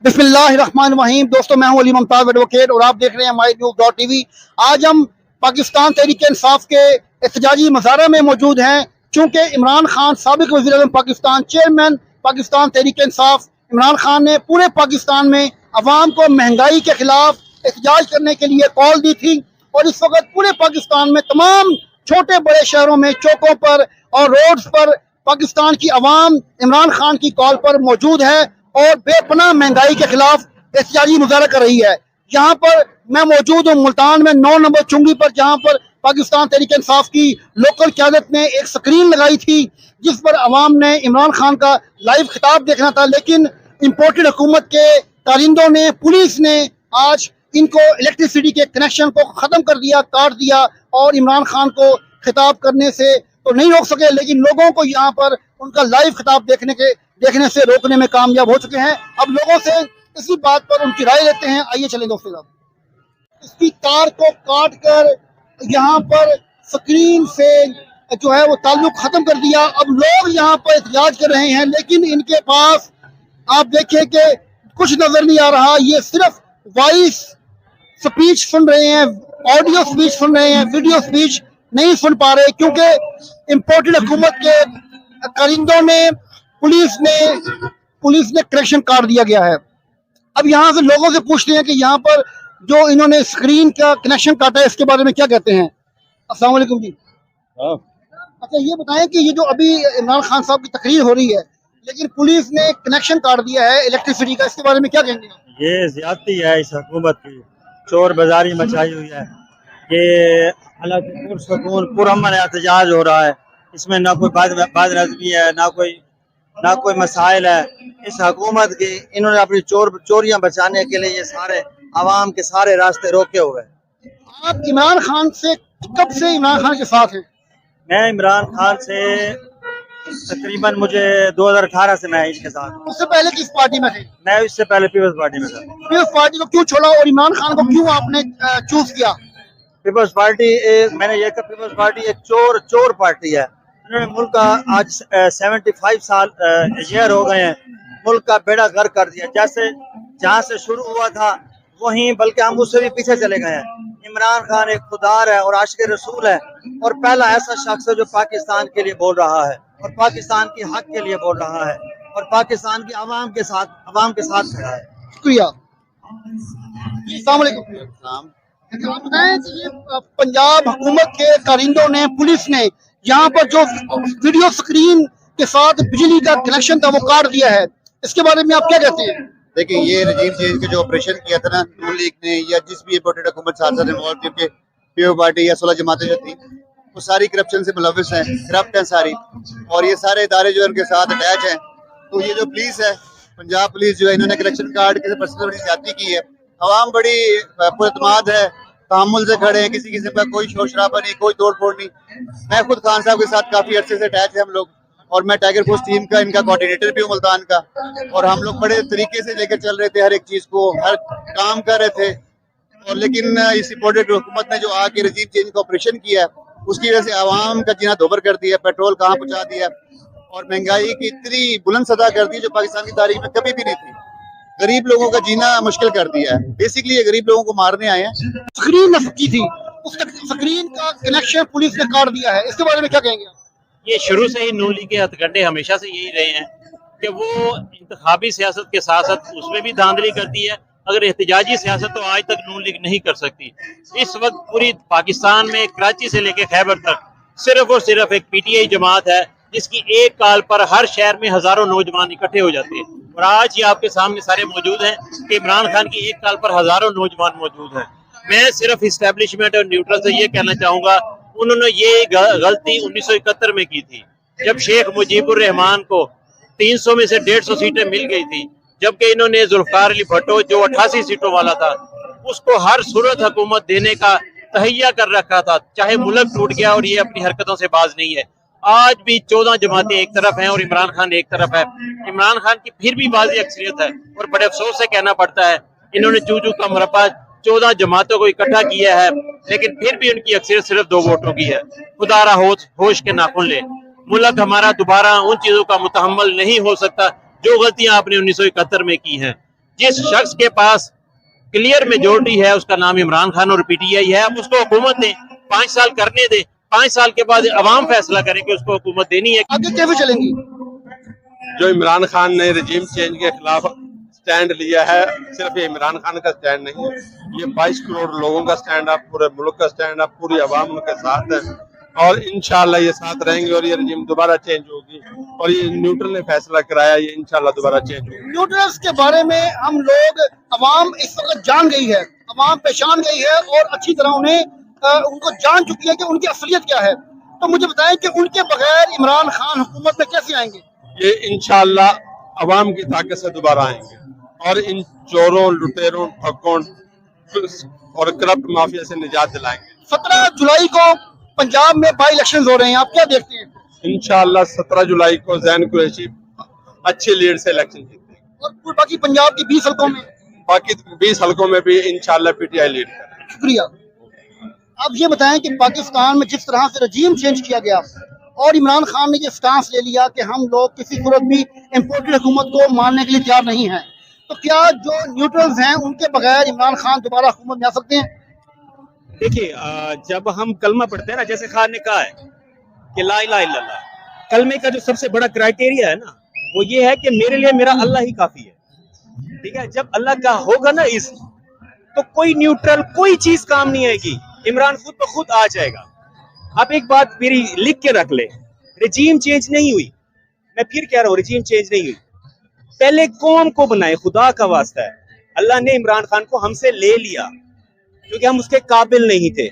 बिस्मिल्लाहिर्रहमानिर्रहीम। दोस्तों, मैं हूं अली मुमताज एडवोकेट और आप देख रहे हैं MyNews.tv। आज हम पाकिस्तान तहरीक इंसाफ के एहतजाजी मुजाहरा में मौजूद हैं, चूँकि इमरान खान साबिक वज़ीर आज़म पाकिस्तान, चेयरमैन पाकिस्तान तहरीक इंसाफ इमरान खान ने पूरे पाकिस्तान में अवाम को महंगाई के खिलाफ एहतजाज करने के लिए कॉल दी थी। और इस वक्त पूरे पाकिस्तान में तमाम छोटे बड़े शहरों में चौकों पर और रोड्स पर पाकिस्तान की अवाम इमरान खान की कॉल पर मौजूद है और बेपनाह महंगाई के खिलाफ एहतजाजी मुजाहरा कर रही है। यहाँ पर मैं मौजूद हूँ मुल्तान में 9 नंबर चुंगी पर, जहाँ पर पाकिस्तान तहरीक इंसाफ की लोकल क़यादत ने एक स्क्रीन लगाई थी जिस पर अवाम ने इमरान खान का लाइव खिताब देखना था, लेकिन इम्पोर्टेड हुकूमत के कारिंदों ने, पुलिस ने आज इनको इलेक्ट्रिसिटी के कनेक्शन को ख़त्म कर दिया, काट दिया और इमरान खान को खिताब करने से तो नहीं रोक सके, लेकिन लोगों को यहाँ पर उनका लाइव खिताब देखने से रोकने में कामयाब हो चुके हैं। अब लोगों से इसी बात पर उनकी राय लेते हैं। आइए चलें दोस्तों, इसकी तार को काट कर यहाँ पर स्क्रीन से जो है वो ताल्लुक खत्म कर दिया। अब लोग यहाँ पर एहतजाज कर रहे हैं, लेकिन इनके पास आप देखें कि कुछ नजर नहीं आ रहा। ये सिर्फ वॉइस स्पीच सुन रहे हैं, ऑडियो स्पीच सुन रहे हैं, वीडियो स्पीच नहीं सुन पा रहे, क्योंकि इम्पोर्टेड हुकूमत के कारिंदों ने, पुलिस ने कनेक्शन काट दिया गया है। अब यहाँ से लोगों से पूछते हैं कि यहाँ पर जो इन्होंने स्क्रीन का कनेक्शन काटा है इसके बारे में क्या कहते हैं। अस्सलाम वालेकुम जी। अच्छा, ये बताएं कि ये जो अभी इमरान खान साहब की तकरीर हो रही है, लेकिन पुलिस ने कनेक्शन काट दिया है इलेक्ट्रिसिटी का, इसके बारे में क्या कहेंगे? ये ज्यादती है इस हुकूमत की, चोर बाजारी मचाई हुई है। ये हालांकि पुरसकून पुरअमन एहतजाज हो रहा है, इसमें ना कोई बात रज़मी है, ना कोई मसाइल है। इस हुकूमत की इन्होंने अपनी चोरियां बचाने के लिए ये सारे आवाम के सारे रास्ते रोके हुए हैं। आप इमरान खान से कब से इमरान खान के साथ हैं? मैं इमरान खान से तकरीबन मुझे 2018 से मैं इसके साथ। उससे पहले किस पार्टी में थे? मैं इससे पहले पीपल्स पार्टी में था। पीपल्स पार्टी को क्यों छोड़ा और इमरान खान को क्यों आपने चूज किया? पीपल्स पार्टी मैंने ये कहा, पीपल्स पार्टी एक चोर पार्टी है। इन्होंने मुल्क का आज 75 साल ईयर हो गए हैं, मुल्क का बेड़ा गर्क कर दिया। जैसे जहाँ से शुरू हुआ था वहीं, बल्कि हम उससे भी पीछे चले गए हैं। इमरान खान एक खुदार है और आशिक रसूल है और पहला ऐसा शख्स है जो पाकिस्तान के लिए बोल रहा है और पाकिस्तान की हक के लिए बोल रहा है और पाकिस्तान की आवाम के साथ खड़ा है। शुक्रिया। अस्सलाम वालेकुम। आप बताएं कि ये पंजाब हुकूमत के कारिंदों ने, पुलिस ने यहाँ पर जो वीडियो स्क्रीन के साथ बिजली का कनेक्शन था वो काट दिया है, इसके बारे में आप क्या कहते हैं? देखिए, ये रजीम चेंज के जो ऑपरेशन किया था ना नून लीग ने, या जिस भी इम्पोर्टेड हुकूमत साथ इन्वॉल्व थी, पीपल्स पार्टी या 16 जमातें जो थी, वो सारी करप्शन से मुलविस हैं, करप्ट हैं सारी, और ये सारे इदारे जो उनके साथ अटैच हैं। तो ये जो पुलिस है, पंजाब पुलिस जो है, इन्होंने कलेक्शन कार्ड के पर्सन बड़ी ज्यादती की है। अवाम बड़ी पुरअतमाद है, तहम्मुल से खड़े हैं, किसी किस्म का कोई शोर शराबा नहीं, कोई तोड़ फोड़ नहीं। मैं खुद खान साहब के साथ काफी अरसे से अटैच है हम लोग, और मैं टाइगर फोर्स टीम का इनका कोऑर्डिनेटर भी हूँ मुल्तान का, और हम लोग बड़े तरीके से लेकर चल रहे थे, हर एक चीज को, हर काम कर रहे थे। और लेकिन इस इम्पोर्टेड हुकूमत ने जो आके रजीम चेंज का ऑपरेशन किया, उसकी वजह से आवाम का जीना दोबर कर दिया, पेट्रोल कहाँ पहुँचा दिया और महंगाई की इतनी बुलंद सतह कर दी जो पाकिस्तान की तारीख में कभी भी नहीं थी। गरीब लोगों का जीना मुश्किल कर दिया है। बेसिकली ये गरीब लोगों को मारने आए हैं। स्क्रीन की थी, उस स्क्रीन का कनेक्शन पुलिस ने काट दिया है, इसके बारे में क्या कहेंगे? ये शुरू से ही नून लीग के हथकंडे हमेशा से यही रहे हैं कि वो इंतखाबी सियासत के साथ साथ उसमें भी धांधली करती है। अगर एहतजाजी सियासत तो आज तक नून लीग नहीं कर सकती। इस वक्त पूरी पाकिस्तान में कराची से लेकर खैबर तक सिर्फ और सिर्फ एक PTI जमात है जिसकी एक काल पर हर शहर में हजारों नौजवान इकट्ठे हो जाते हैं। और आज ये आपके सामने सारे मौजूद हैं कि इमरान खान की एक काल पर हजारों नौजवान मौजूद हैं। मैं सिर्फ इस्टेब्लिशमेंट और न्यूट्रल से ये कहना चाहूँगा, उन्होंने ये गलती 1971 में की थी, जब शेख मुजीबुर रहमान को 300 में से 150 सीटें मिल गई थी, जबकि इन्होंने जुल्फकार अली भट्टो जो 88 सीटों वाला था उसको हर सूरत हुकूमत देने का तहैया कर रखा था। चाहे मुल्क टूट गया और ये अपनी हरकतों से बाज नहीं है। आज भी 14 जमातें एक तरफ हैं और इमरान खान एक तरफ है। इमरान खान की फिर भी बाजी अक्सरियत है और बड़े अफसोस से कहना पड़ता है, इन्होंने चूचू का मरपा 14 जमातों को इकट्ठा किया है, लेकिन फिर भी उनकी अक्सरियत सिर्फ 2 वोटों की है। खुदारा होश के नाखुन ले, मुल्क हमारा दोबारा उन चीजों का मुतहम्मल नहीं हो सकता जो गलतियां आपने 1971 में की हैं। जिस शख्स के पास क्लियर मेजोरिटी है उसका नाम इमरान खान और पीटीआई है, अब उसको हुकूमत दें, 5 साल करने दें, 5 साल के बाद अवाम फैसला करें कि उसको हुकूमत देनी है। आगे कैसे चलेंगी? जो इमरान खान ने रजीम चेंज के खिलाफ स्टैंड लिया है, सिर्फ ये इमरान खान का स्टैंड नहीं है, ये 22 करोड़ लोगों का स्टैंड है, पूरे मुल्क का स्टैंड है, पूरी अवाम उनके साथ है और इंशाल्लाह ये साथ रहेंगे और ये रजीम दोबारा चेंज होगी और ये न्यूट्रल ने फैसला कराया, ये इंशाल्लाह दोबारा चेंज होगी। न्यूट्रल्स के बारे में हम लोग अवाम इस वक्त जान गई है, अवाम पहचान गई है और अच्छी तरह उनको जान चुकी है कि उनकी असलियत क्या है। तो मुझे बताएं कि उनके बगैर इमरान खान हुकूमत में कैसे आएंगे? ये इंशाल्लाह अवाम की ताकत से दोबारा आएंगे और इन चोरों, लुटेरों, ठगों और करप्ट माफिया से निजात दिलाएंगे। 17 जुलाई को पंजाब में बाई इलेक्शन हो रहे हैं, आप क्या देखते हैं? इंशाल्लाह 17 जुलाई को जैन कुरैशी अच्छी लीड से इलेक्शन जीतेंगे और बाकी पंजाब की 20 हल्कों में, बाकी 20 हल्कों में भी इंशाल्लाह पीटीआई लीड करेगी। शुक्रिया। अब ये बताएं कि पाकिस्तान में जिस तरह से रजीम चेंज किया गया और इमरान खान ने ये स्टांस ले लिया कि हम लोग किसी सूरत भी इम्पोर्टेड हुकूमत को मानने के लिए तैयार नहीं हैं, तो क्या जो न्यूट्रल्स हैं उनके बगैर इमरान खान दोबारा हुकूमत में आ सकते हैं? देखिए, जब हम कलमा पढ़ते हैं ना, जैसे खान ने कहा है कि ला इलाहा इल्लल्लाह, कलमे का जो सबसे बड़ा क्राइटेरिया है ना, वो ये है कि मेरे लिए मेरा अल्लाह ही काफी है। ठीक है, जब अल्लाह का होगा ना तो कोई न्यूट्रल, कोई चीज काम नहीं आएगी, इमरान खुद ब खुद आ जाएगा। आप एक बात मेरी लिख के रख ले, रजीम चेंज नहीं हुई, मैं फिर कह रहा हूँ, रजीम चेंज नहीं हुई। पहले कौम को बनाए, खुदा का वास्ता है, अल्लाह ने इमरान खान को हमसे ले लिया क्योंकि हम उसके काबिल नहीं थे।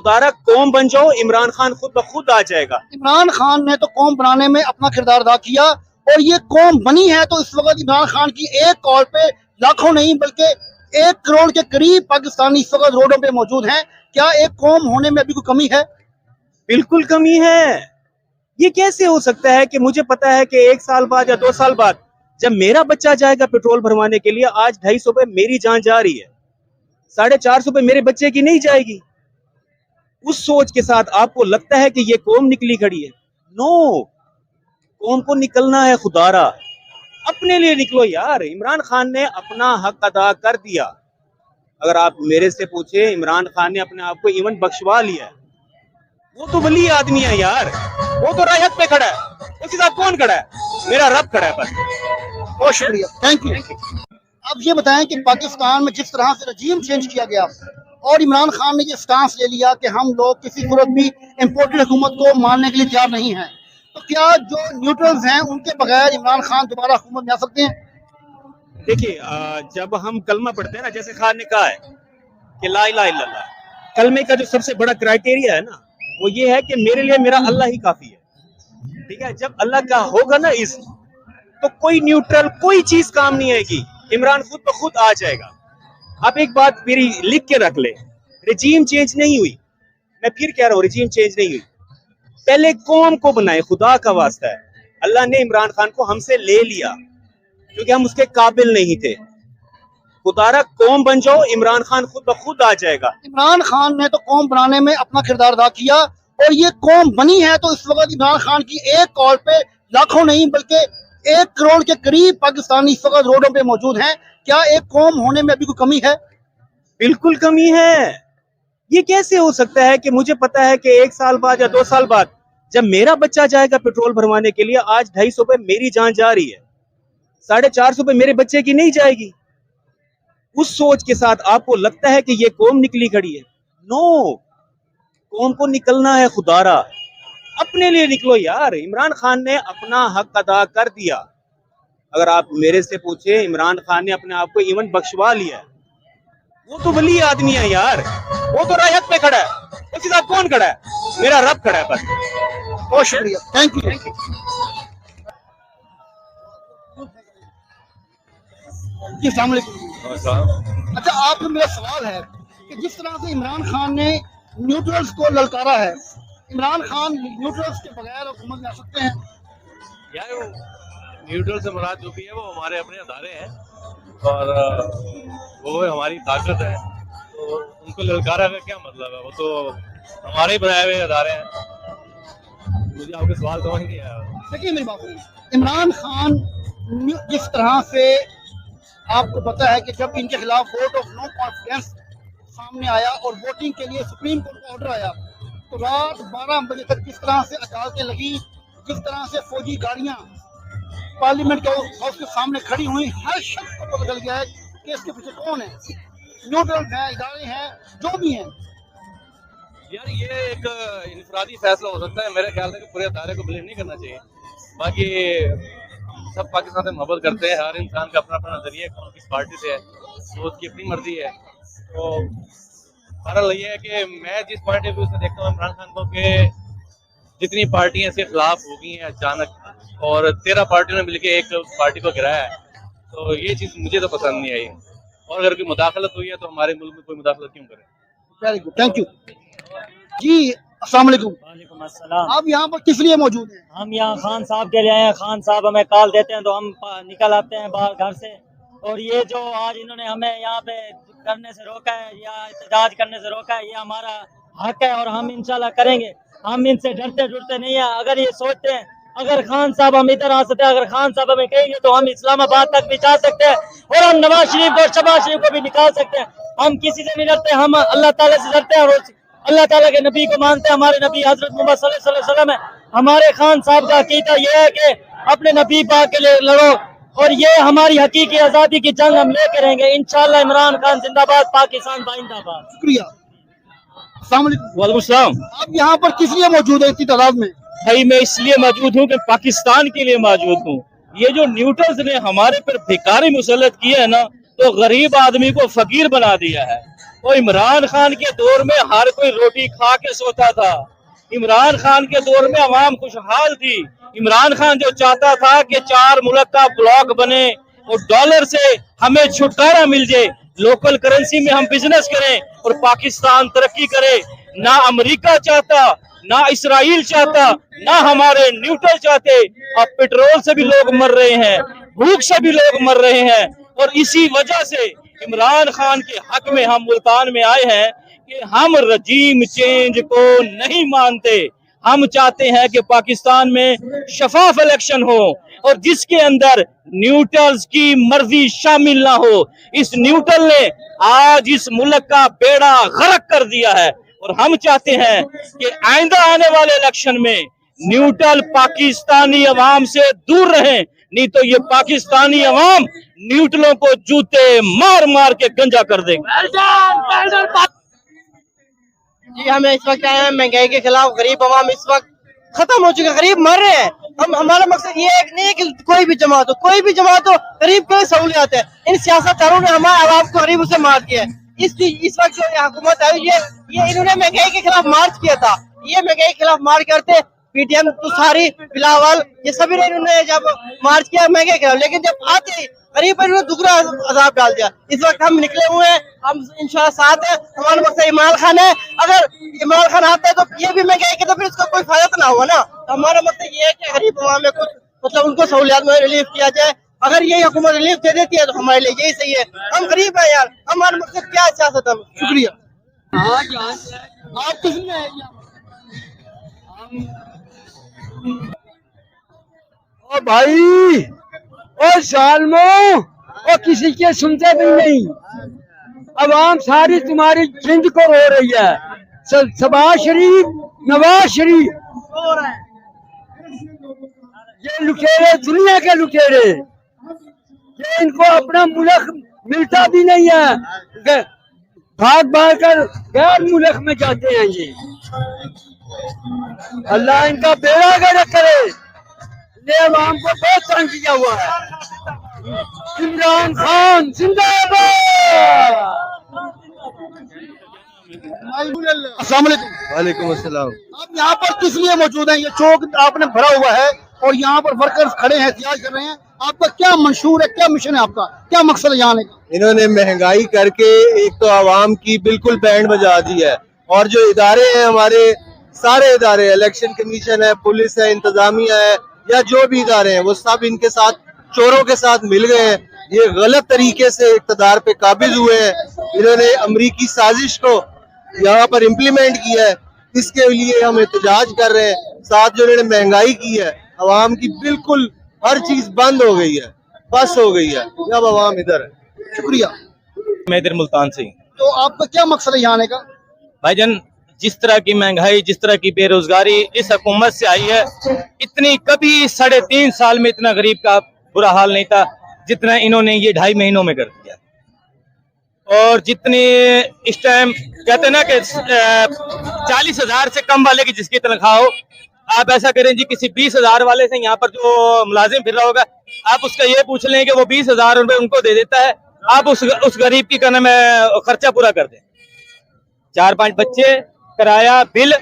खुदारा कौम बन जाओ, इमरान खान खुद ब खुद आ जाएगा। इमरान खान ने तो कौम बनाने में अपना किरदार अदा किया और ये कौम बनी है, तो इस वक्त इमरान खान की एक कॉल पे लाखों नहीं बल्कि 1 करोड़ के करीब पाकिस्तानी इस वक्त रोडों पे मौजूद हैं। क्या एक कौम होने में अभी कोई कमी है? बिल्कुल कमी है। ये कैसे हो सकता है कि मुझे पता है कि 1 साल बाद या 2 साल बाद जब मेरा बच्चा जाएगा पेट्रोल भरवाने के लिए, आज 250 पे मेरी जान जा रही है, 450 पे मेरे बच्चे की नहीं जाएगी। उस सोच के साथ आपको लगता है कि ये कौम निकली खड़ी है? नो, कौम को निकलना है खुदारा, अपने लिए निकलो यार। इमरान खान ने अपना हक अदा कर दिया। अगर आप मेरे से पूछे, इमरान खान ने अपने आप को इवन बख्शवा लिया है। वो तो वली आदमी है यार, वो तो राह पे खड़ा है, उसके साथ कौन खड़ा है? मेरा रब खड़ा है बस। बहुत शुक्रिया, थैंक यू। अब ये बताएं कि पाकिस्तान में जिस तरह से रजीम चेंज किया गया और इमरान खान ने ये स्टांस ले लिया कि हम लोग किसी सूरत भी इम्पोर्टेड हुकूमत को मानने के लिए तैयार नहीं हैं, तो क्या जो न्यूट्रल्स हैं उनके बगैर इमरान खान दोबारा हुकूमत में आ सकते हैं? देखिए, जब हम कलमा पढ़ते हैं ना, जैसे खान ने कहा है कि ला इलाहा इल्लल्लाह, कलमे का जो सबसे बड़ा क्राइटेरिया है ना, वो ये है कि मेरे लिए मेरा अल्लाह ही काफी है। ठीक है, जब अल्लाह का होगा ना तो कोई न्यूट्रल, कोई चीज काम नहीं आएगी, इमरान खुद ब खुद आ जाएगा। आप एक बात मेरी लिख के रख ले, रजीम चेंज नहीं हुई, मैं फिर कह रहा हूँ, रजीम चेंज नहीं हुई। पहले कौम को बनाए, खुदा का वास्ता है, अल्लाह ने इमरान खान को हमसे ले लिया क्योंकि हम उसके काबिल नहीं थे। खुदारा कौम बन जाओ, इमरान खान खुद ब खुद आ जाएगा। इमरान खान ने तो कौम बनाने में अपना किरदार अदा किया और ये कौम बनी है, तो इस वक्त इमरान खान की एक कॉल पे लाखों नहीं बल्कि 1 करोड़ के करीब पाकिस्तानी इस वक्त रोडों पे मौजूद हैं। क्या एक कौम होने में अभी कोई कमी है? बिल्कुल कमी है। ये कैसे हो सकता है कि मुझे पता है कि 1 साल बाद या 2 साल बाद जब मेरा बच्चा जाएगा पेट्रोल भरवाने के लिए, आज 250 पे मेरी जान जा रही है, 450 पे मेरे बच्चे की नहीं जाएगी। उस सोच के साथ आपको लगता है कि ये कौम निकली खड़ी है? नो, कौम को निकलना है खुदारा, अपने लिए निकलो यार। इमरान खान ने अपना हक अदा कर दिया। अगर आप मेरे से पूछे, इमरान खान ने अपने आप को इवन बख्शवा लिया है। वो तो वली आदमी है यार, वो तो राह पे खड़ा है, उसके साथ कौन खड़ा है? मेरा रब खड़ा है बस। बहुत शुक्रिया, थैंक यू। जी, अस्सलाम वालेकुम। अच्छा, आपसे मेरा सवाल है कि जिस तरह से इमरान खान ने न्यूट्रल्स को ललकारा है, इमरान खान न्यूट्रल्स के बगैर हुकूमत में आ सकते हैं? यार, वो न्यूट्रल से मुराद जो भी है वो हमारे अपने अदारे हैं और वो हमारी ताकत है, तो उनको ललकारा का क्या मतलब है? वो तो हमारे ही बनाए हुए अदारे हैं। मुझे आपके सवाल समझ नहीं आया। देखिए मेरी बात सुनिए, इमरान खान जिस तरह से آپ کو پتا ہے کہ جب ان کے خلاف ووٹ آف نو کانفیڈنس سامنے آیا اور ووٹنگ کے لیے سپریم کورٹ کا آرڈر آیا تو رات 12 بجے تک کس طرح سے عدالتیں لگی، کس طرح سے فوجی گاڑیاں پارلیمنٹ کے ہاؤس کے سامنے کھڑی ہوئی، ہر شخص کو پتہ چل گیا ہے کہ اس کے پیچھے کون ہے، نیوٹرل ہیں، ادارے ہیں، جو بھی ہیں۔ یار یہ ایک انفرادی فیصلہ ہو سکتا ہے، میرے خیال سے کہ پورے ادارے کو بلیم نہیں کرنا چاہیے۔ باقی سب پاکستان سے محبت کرتے ہیں، ہر انسان کا اپنا اپنا نظریہ ہے کون کس پارٹی سے ہے، تو اس کی اپنی مرضی ہے۔ تو بہرحال یہ ہے کہ میں جس پوائنٹ آف ویو سے دیکھتا ہوں عمران خان کو کہ جتنی پارٹیاں اس کے خلاف ہو گئی ہیں اچانک اور 13 پارٹیوں نے مل کے ایک پارٹی کو گرایا ہے، تو یہ چیز مجھے تو پسند نہیں آئی۔ اور اگر کوئی مداخلت ہوئی ہے تو ہمارے ملک میں کوئی مداخلت کیوں کرے؟ ویری گڈ، تھینک یو جی۔ السلام علیکم، وعلیکم السلام۔ آپ یہاں پر کس لیے موجود ہیں؟ ہم یہاں خان صاحب کے لیے آئے ہیں، خان صاحب ہمیں کال دیتے ہیں تو ہم نکل آتے ہیں باہر گھر سے، اور یہ جو آج انہوں نے ہمیں یہاں پہ کرنے سے روکا ہے یا احتجاج کرنے سے روکا ہے، یہ ہمارا حق ہے اور ہم انشاءاللہ کریں گے۔ ہم ان سے ڈرتے نہیں ہیں۔ اگر یہ سوچتے ہیں اگر خان صاحب ہم ادھر آ سکتے ہیں، اگر خان صاحب ہمیں کہیں گے تو ہم اسلام آباد تک بھی جا سکتے ہیں اور ہم نواز شریف کو شہباز شریف کو بھی نکال سکتے ہیں۔ ہم کسی سے نہیں ڈرتے، ہم اللہ تعالیٰ سے ڈرتے ہیں اور اللہ تعالیٰ کے نبی کو مانتے ہیں۔ ہمارے نبی حضرت محمد صلی اللہ علیہ وسلم ہے۔ ہمارے خان صاحب کا عقیدہ یہ ہے کہ اپنے نبی پاک کے لیے لڑو، اور یہ ہماری حقیقی آزادی کی جنگ ہم لے کریں گے انشاءاللہ۔ عمران خان زندہ باد، پاکستان زندہ باد۔ شکریہ۔ السلام علیکم، وعلیکم السلام۔ آپ یہاں پر کس لیے موجود ہیں اتنی تعداد میں؟ بھائی میں اس لیے موجود ہوں کہ پاکستان کے لیے موجود ہوں۔ یہ جو نیوٹرلز نے ہمارے پر بھکاری مسلط کیا ہے نا، تو غریب آدمی کو فقیر بنا دیا ہے۔ وہ عمران خان کے دور میں ہر کوئی روٹی کھا کے سوتا تھا، عمران خان کے دور میں عوام خوشحال تھی۔ عمران خان جو چاہتا تھا کہ 4 ملک کا بلاک بنے اور ڈالر سے ہمیں چھٹکارا مل جائے، لوکل کرنسی میں ہم بزنس کریں اور پاکستان ترقی کرے۔ نہ امریکہ چاہتا، نہ اسرائیل چاہتا، نہ ہمارے نیوٹرل چاہتے۔ اب پیٹرول سے بھی لوگ مر رہے ہیں، بھوک سے بھی لوگ مر رہے ہیں، اور اسی وجہ سے عمران خان کے حق میں ہم ملتان میں آئے ہیں کہ ہم رجیم چینج کو نہیں مانتے۔ ہم چاہتے ہیں کہ پاکستان میں شفاف الیکشن ہو اور جس کے اندر نیوٹرلز کی مرضی شامل نہ ہو۔ اس نیوٹرل نے آج اس ملک کا بیڑا غرق کر دیا ہے، اور ہم چاہتے ہیں کہ آئندہ آنے والے الیکشن میں نیوٹرل پاکستانی عوام سے دور رہیں، نہیں تو یہ پاکستانی عوام نیوٹرلوں کو جوتے مار مار کے گنجا کر دے گا۔ جی ہمیں اس وقت آئے ہیں مہنگائی کے خلاف، غریب عوام اس وقت ختم ہو چکے، غریب مر رہے ہیں۔ ہمارا مقصد یہ ایک نہیں ہے کہ کوئی بھی جماعت ہو غریب کو سہولیات ہے۔ ان سیاستدانوں نے ہمارے عوام کو غریبوں سے مار کیا ہے۔ اس وقت جو حکومت آئی یہ انہوں نے مہنگائی کے خلاف مارچ کیا تھا، یہ مہنگائی کے خلاف مارچ کرتے پی ٹی ایم تو ساری بلاول یہ سبھی نے انہوں نے جب مارچ کیا مہنگائی کے خلاف، لیکن جب آتے غریب پر انہوں نے دوسرا عذاب ڈال دیا۔ اس وقت ہم نکلے ہوئے ہیں، ہم انشاءاللہ ساتھ ہیں۔ ہمارا مقصد عمران خان ہے، اگر عمران خان آتا ہے تو یہ بھی مہنگائی کے تو پھر اس کا کوئی فائدہ تو نہ ہوا نا۔ ہمارا مقصد یہ ہے کہ غریب عوام میں کچھ مطلب ان کو سہولیات میں ریلیف کیا جائے۔ اگر یہی حکومت ریلیف دے دیتی ہے تو ہمارے لیے یہی صحیح ہے۔ ہم غریب ہیں یار، ہمارا مقصد کیا ہے سیاست میں۔ شکریہ۔ آپ کس لیے آئے یہاں؟ او بھائی اور سالموں اور کسی کے سنتے بھی نہیں، عوام ساری تمہاری جند کو رو رہی ہے۔ شہباز شریف، نواز شریف، یہ لٹیرے دنیا کے لٹیرے، یہ ان کو اپنا ملک ملتا بھی نہیں ہے، بھاگ بھاگ کر غیر ملک میں جاتے ہیں۔ یہ اللہ ان کا بیڑا گرک کرے، یہ عوام کو بہت تنگ کیا ہوا ہے۔ عمران خان زندہ باد۔ السلام علیکم۔ وعلیکم السلام۔ آپ یہاں پر کس لیے موجود ہیں؟ یہ چوک آپ نے بھرا ہوا ہے اور یہاں پر ورکرز کھڑے ہیں، احتجاج کر رہے ہیں، آپ کا کیا منشور ہے، کیا مشن ہے، آپ کا کیا مقصد ہے یہاں آنے کا؟ انہوں نے مہنگائی کر کے ایک تو عوام کی بالکل بینڈ بجا دی ہے، اور جو ادارے ہیں ہمارے سارے ادارے، الیکشن کمیشن ہے، پولیس ہے، انتظامیہ ہے، یا جو بھی ادارے ہیں وہ سب ان کے ساتھ چوروں کے ساتھ مل گئے ہیں۔ یہ غلط طریقے سے اقتدار پہ قابض ہوئے ہیں، انہوں نے امریکی سازش کو یہاں پر امپلیمنٹ کیا ہے، اس کے لیے ہم احتجاج کر رہے ہیں۔ ساتھ جو انہوں نے مہنگائی کی ہے، عوام کی بالکل ہر چیز بند ہو گئی ہے۔ बस हो गई है, अब आवाम इधर है। शुक्रिया। मैं इधर मुल्तान से ही। तो आपका क्या मकसद है यहाँ आने का? भाईजान, जिस तरह की महंगाई, जिस तरह की बेरोजगारी इस हुकूमत से आई है, इतनी कभी 3.5 साल में इतना गरीब का बुरा हाल नहीं था जितना इन्होंने ये 2.5 महीनों में कर दिया। और जितने इस टाइम कहते हैं ना कि 40,000 से कम वाले की जिसकी तनख्वाह हो, आप ऐसा करें जी, किसी 20,000 वाले से यहाँ पर जो मुलाजिम फिर रहा होगा, आप उसका ये पूछ लें कि वो 20,000 रुपये उनको दे देता है, आप उस गरीब की कहना में खर्चा पूरा कर दें। 4-5 बच्चे, किराया, बिल,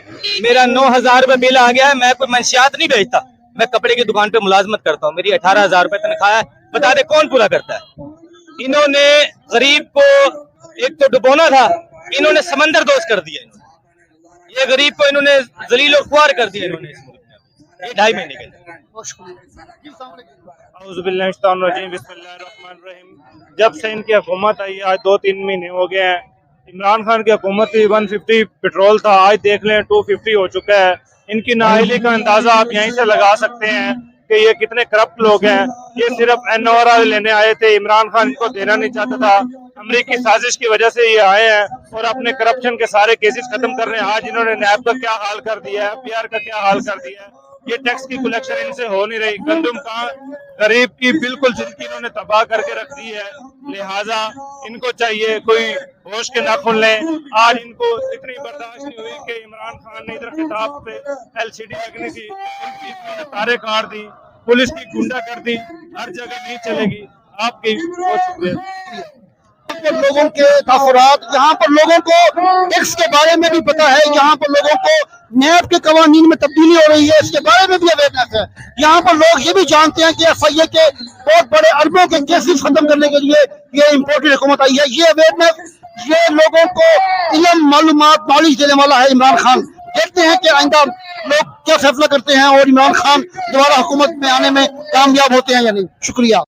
मेरा 9,000 रुपये बिल आ गया है। मैं कोई मंशियात नहीं बेचता, मैं कपड़े की दुकान पे मुलाजमत करता हूँ, मेरी 18,000 रुपये तनख्वाह है। बता दे कौन पूरा करता है? इन्होंने गरीब को एक तो डुबोना था, इन्होंने समंदर दोस्त कर दिया। ये गरीब को इन्होंने जलील और ख्वार कर दिया इन्होंने इस मुल्क में, ये 2.5 महीने के लिए। जब से इनकी हुकूमत आई आज 2-3 महीने हो गए हैं। इमरान खान की हुकूमत थी 150 पेट्रोल था, आज देख लें 250 हो चुका है। इनकी नाअहली का अंदाजा आप यहीं से लगा सकते हैं कि ये कितने करप्ट लोग हैं। ये सिर्फ NOR लेने आए थे, इमरान खान इनको देना नहीं चाहता था, अमेरिकी साजिश की वजह से ये आए हैं और अपने करप्शन के सारे केसेस खत्म कर रहे हैं। आज इन्होंने नैब का क्या हाल कर दिया है, PR का क्या हाल कर दिया है, ये टैक्स की कलेक्शन इनसे हो नहीं रही। गंदम का गरीब की बिल्कुल जिंदगी इन्होंने तबाह करके रख दी है, लिहाजा इनको चाहिए कोई होश के नाखून लें। आज इनको इतनी बर्दाश्त नहीं हुई कि इमरान खान ने इधर खिताब पे LCD लगनी थी, इनकी इन्होंने तारे काट दी, पुलिस की गुंडागर्दी हर जगह नहीं चलेगी। आपकी बहुत शुक्रिया। लोगों के तासुरात, यहाँ पर लोगों को टैक्स के बारे में भी पता है, यहाँ पर लोगों को नैब के कवानीन में तब्दीली हो रही है, इसके बारे में भी अवेयरनेस है। यहाँ पर लोग ये भी जानते हैं कि FIA के बहुत बड़े अरबों के केसेस खत्म करने के लिए ये इम्पोर्टेड हुकूमत आई है। ये अवेयरनेस, ये लोगों को इल्म, मालूमात, नॉलेज देने वाला है इमरान खान। देखते हैं कि आइंदा लोग क्या फैसला करते हैं और इमरान खान दोबारा हुकूमत में आने में कामयाब होते हैं या नहीं। शुक्रिया।